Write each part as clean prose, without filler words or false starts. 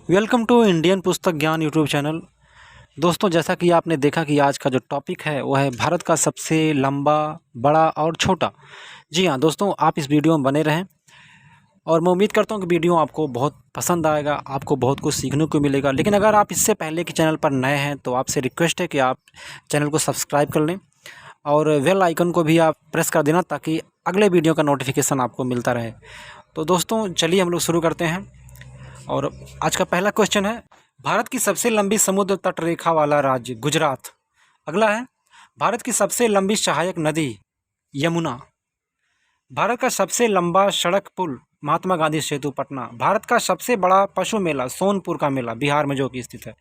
Welcome to Indian पुस्तक ज्ञान YouTube channel. दोस्तों, जैसा कि आपने देखा कि आज का जो टॉपिक है वो है भारत का सबसे लंबा, बड़ा और छोटा। जी हाँ दोस्तों, आप इस वीडियो में बने रहें और मैं उम्मीद करता हूँ कि वीडियो आपको बहुत पसंद आएगा, आपको बहुत कुछ सीखने को मिलेगा। लेकिन अगर आप इससे पहले कि चैनल पर नए हैं तो आपसे रिक्वेस्ट है कि आप चैनल को सब्सक्राइब कर लें और बेल आइकन को भी आप प्रेस कर देना ताकि अगले वीडियो का नोटिफिकेशन आपको मिलता रहे। तो दोस्तों चलिए हम लोग शुरू करते हैं। और आज का पहला क्वेश्चन है, भारत की सबसे लंबी समुद्र तट रेखा वाला राज्य गुजरात। अगला है, भारत की सबसे लंबी सहायक नदी यमुना। भारत का सबसे लंबा सड़क पुल महात्मा गांधी सेतु पटना। भारत का सबसे बड़ा पशु मेला सोनपुर का मेला बिहार में जो कि स्थित है।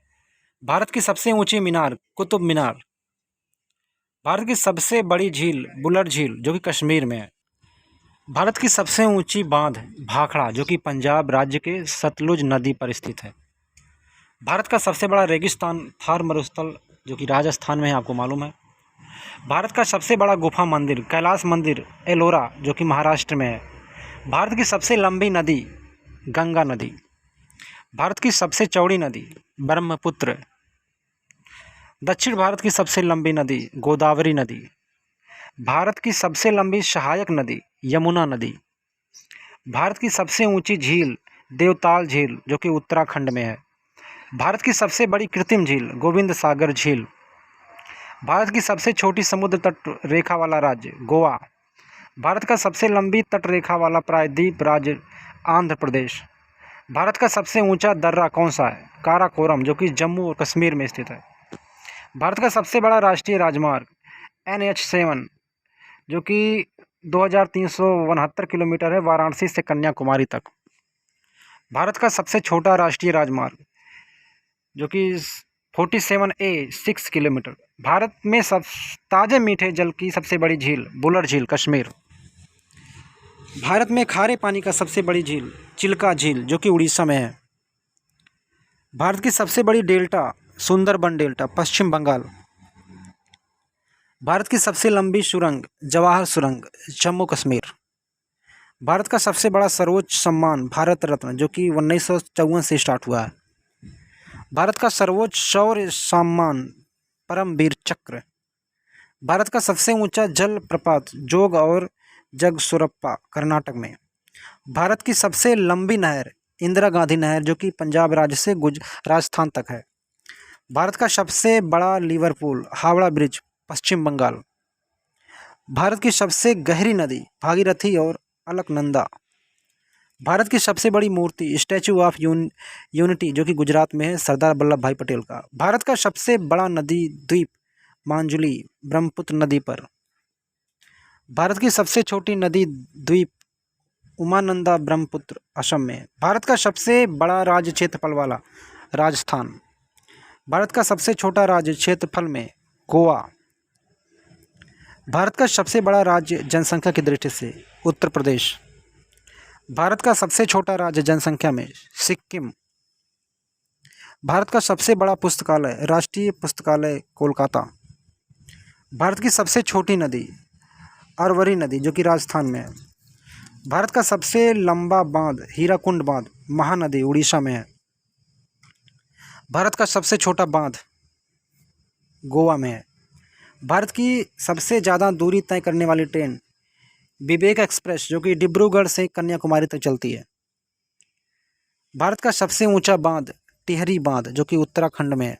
भारत की सबसे ऊंची मीनार कुतुब मीनार। भारत की सबसे बड़ी झील बुलर झील जो कि कश्मीर में है। भारत की सबसे ऊंची बांध भाखड़ा जो कि पंजाब राज्य के सतलुज नदी पर स्थित है। भारत का सबसे बड़ा रेगिस्तान थार मरुस्थल जो कि राजस्थान में है, आपको मालूम है। भारत का सबसे बड़ा गुफा मंदिर कैलाश मंदिर एलोरा जो कि महाराष्ट्र में है। भारत की सबसे लंबी नदी गंगा नदी। भारत की सबसे चौड़ी नदी ब्रह्मपुत्र। दक्षिण भारत की सबसे लंबी नदी गोदावरी नदी। भारत की सबसे लंबी सहायक नदी यमुना नदी। भारत की सबसे ऊंची झील देवताल झील जो कि उत्तराखंड में है। भारत की सबसे बड़ी कृत्रिम झील गोविंद सागर झील। भारत की सबसे छोटी समुद्र तट रेखा वाला राज्य गोवा। भारत का सबसे लंबी तट रेखा वाला प्रायद्वीप राज्य आंध्र प्रदेश। भारत का सबसे ऊंचा दर्रा कौन सा है? काराकोरम जो कि जम्मू और कश्मीर में स्थित है। भारत का सबसे बड़ा राष्ट्रीय राजमार्ग NH7 जो कि 2369 किलोमीटर है, वाराणसी से कन्याकुमारी तक। भारत का सबसे छोटा राष्ट्रीय राजमार्ग जो कि 47A 6 किलोमीटर। भारत में सब ताज़े मीठे जल की सबसे बड़ी झील बुलर झील कश्मीर। भारत में खारे पानी का सबसे बड़ी झील चिल्का झील जो कि उड़ीसा में है। भारत की सबसे बड़ी डेल्टा सुंदरबन डेल्टा पश्चिम बंगाल। भारत की सबसे लंबी सुरंग जवाहर सुरंग जम्मू कश्मीर। भारत का सबसे बड़ा सर्वोच्च सम्मान भारत रत्न जो कि 1954 से स्टार्ट हुआ है। भारत का सर्वोच्च शौर्य सम्मान परमवीर चक्र। भारत का सबसे ऊंचा जल प्रपात जोग और जगसुरप्पा कर्नाटक में। भारत की सबसे लंबी नहर इंदिरा गांधी नहर जो कि पंजाब राज्य से राजस्थान तक है। भारत का सबसे बड़ा लिवरपूल हावड़ा ब्रिज पश्चिम बंगाल। भारत की सबसे गहरी नदी भागीरथी और अलकनंदा। भारत की सबसे बड़ी मूर्ति स्टैचू ऑफ यूनिटी जो कि गुजरात में है, सरदार वल्लभ भाई पटेल का। भारत का सबसे बड़ा नदी द्वीप मांजुली ब्रह्मपुत्र नदी पर। भारत की सबसे छोटी नदी द्वीप उमानंदा ब्रह्मपुत्र असम में। भारत का सबसे बड़ा राज्य क्षेत्रफल वाला राजस्थान। भारत का सबसे छोटा राज्य क्षेत्रफल में गोवा। भारत का सबसे बड़ा राज्य जनसंख्या की दृष्टि से उत्तर प्रदेश। भारत का सबसे छोटा राज्य जनसंख्या में सिक्किम। भारत का सबसे बड़ा पुस्तकालय राष्ट्रीय पुस्तकालय कोलकाता। भारत की सबसे छोटी नदी अरवरी नदी जो कि राजस्थान में है। भारत का सबसे लंबा बांध हीराकुंड बांध महानदी उड़ीसा में है। भारत का सबसे छोटा बांध गोवा में है। भारत की सबसे ज़्यादा दूरी तय करने वाली ट्रेन विवेक एक्सप्रेस जो कि डिब्रूगढ़ से कन्याकुमारी तक चलती है। भारत का सबसे ऊंचा बांध टिहरी बांध जो कि उत्तराखंड में है।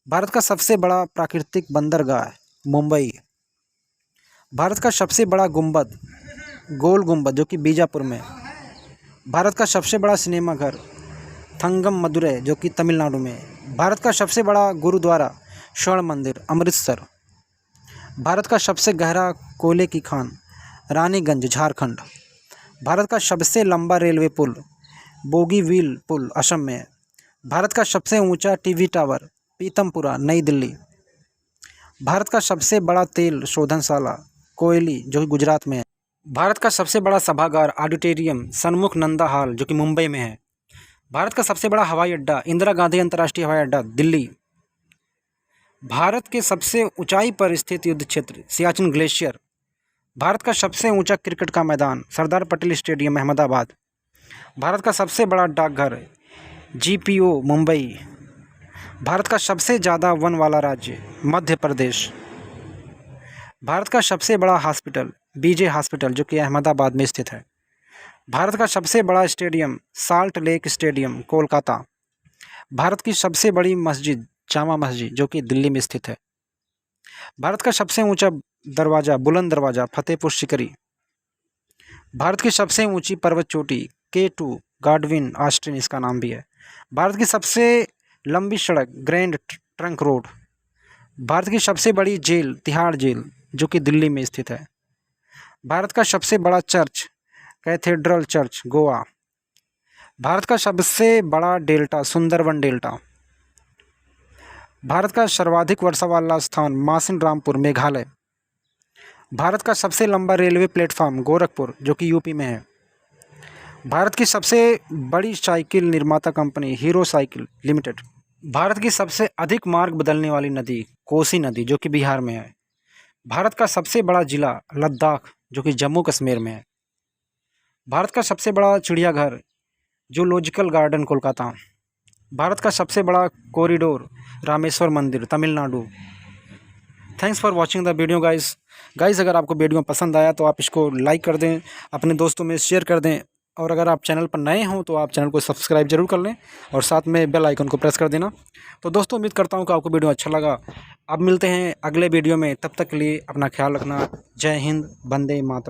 भारत का सबसे बड़ा प्राकृतिक बंदरगाह मुंबई। भारत का सबसे बड़ा गुंबद गोल गुंबद जो कि बीजापुर में है। भारत का सबसे बड़ा सिनेमा घर थंगम मदुरै जो कि तमिलनाडु में है। भारत का सबसे बड़ा गुरुद्वारा स्वर्ण मंदिर अमृतसर। भारत का सबसे गहरा कोयले की खान रानीगंज झारखंड। भारत का सबसे लंबा रेलवे पुल बोगीबील पुल असम में है। भारत का सबसे ऊंचा टीवी टावर पीतमपुरा नई दिल्ली। भारत का सबसे बड़ा तेल शोधनशाला कोयली जो कि गुजरात में है। भारत का सबसे बड़ा सभागार ऑडिटोरियम सन्मुख नंदा हॉल जो कि मुंबई में है। भारत का सबसे बड़ा हवाई अड्डा इंदिरा गांधी अंतर्राष्ट्रीय हवाई अड्डा दिल्ली। भारत के सबसे ऊंचाई पर स्थित युद्ध क्षेत्र सियाचिन ग्लेशियर। भारत का सबसे ऊंचा क्रिकेट का मैदान सरदार पटेल स्टेडियम अहमदाबाद। भारत का सबसे बड़ा डाकघर GPO मुंबई। भारत का सबसे ज़्यादा वन वाला राज्य मध्य प्रदेश। भारत का सबसे बड़ा हॉस्पिटल BJ हॉस्पिटल जो कि अहमदाबाद में स्थित है। भारत का सबसे बड़ा stadium salt lake stadium Kolkata. Bharat की सबसे बड़ी मस्जिद जामा मस्जिद जो कि दिल्ली में स्थित है। भारत का सबसे ऊंचा दरवाज़ा बुलंद दरवाज़ा फतेहपुर सीकरी। भारत की सबसे ऊंची पर्वत चोटी K2 गाडविन ऑस्टिन इसका नाम भी है। भारत की सबसे लंबी सड़क ग्रैंड ट्रंक रोड। भारत की सबसे बड़ी जेल तिहाड़ जेल जो कि दिल्ली में स्थित है। भारत का सबसे बड़ा church cathedral church Goa. Bharat का सबसे बड़ा डेल्टा सुंदरवन डेल्टा। भारत का सर्वाधिक वर्षा वाला स्थान मासिन रामपुर मेघालय। भारत का सबसे लंबा रेलवे प्लेटफॉर्म गोरखपुर जो कि यूपी में है। भारत की सबसे बड़ी साइकिल निर्माता company hero cycle limited. Bharat की सबसे अधिक मार्ग बदलने वाली नदी कोसी नदी जो कि बिहार में है। भारत का सबसे बड़ा जिला लद्दाख जो कि जम्मू कश्मीर में है। भारत का सबसे बड़ा चिड़ियाघर जूलॉजिकल गार्डन कोलकाता। भारत का सबसे बड़ा कॉरिडोर रामेश्वर मंदिर Tamil Nadu. Thanks for watching the video guys अगर आपको वीडियो पसंद आया तो आप इसको लाइक कर दें, अपने दोस्तों में शेयर कर दें, और अगर आप चैनल पर नए हों तो आप चैनल को सब्सक्राइब जरूर कर लें और साथ में बेल आइकन को प्रेस कर देना। तो दोस्तों उम्मीद करता हूं कि आपको वीडियो अच्छा लगा। अब मिलते हैं अगले वीडियो में, तब तक के लिए अपना ख्याल रखना। जय हिंद, वंदे मातरम।